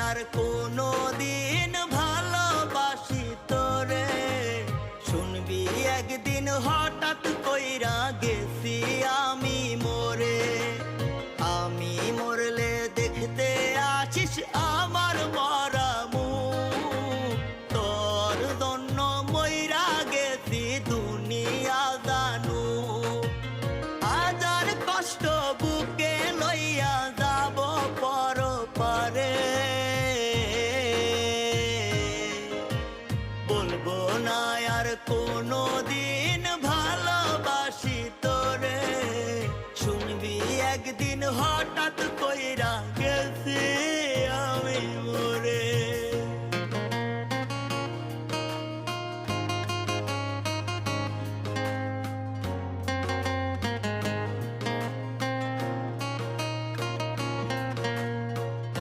আর কোনো দিন ভালোবাসি তোরে। শুনবি একদিন হঠাৎ কইরা গেছি আমি মরে। আমি মরলে দেখতে আসিস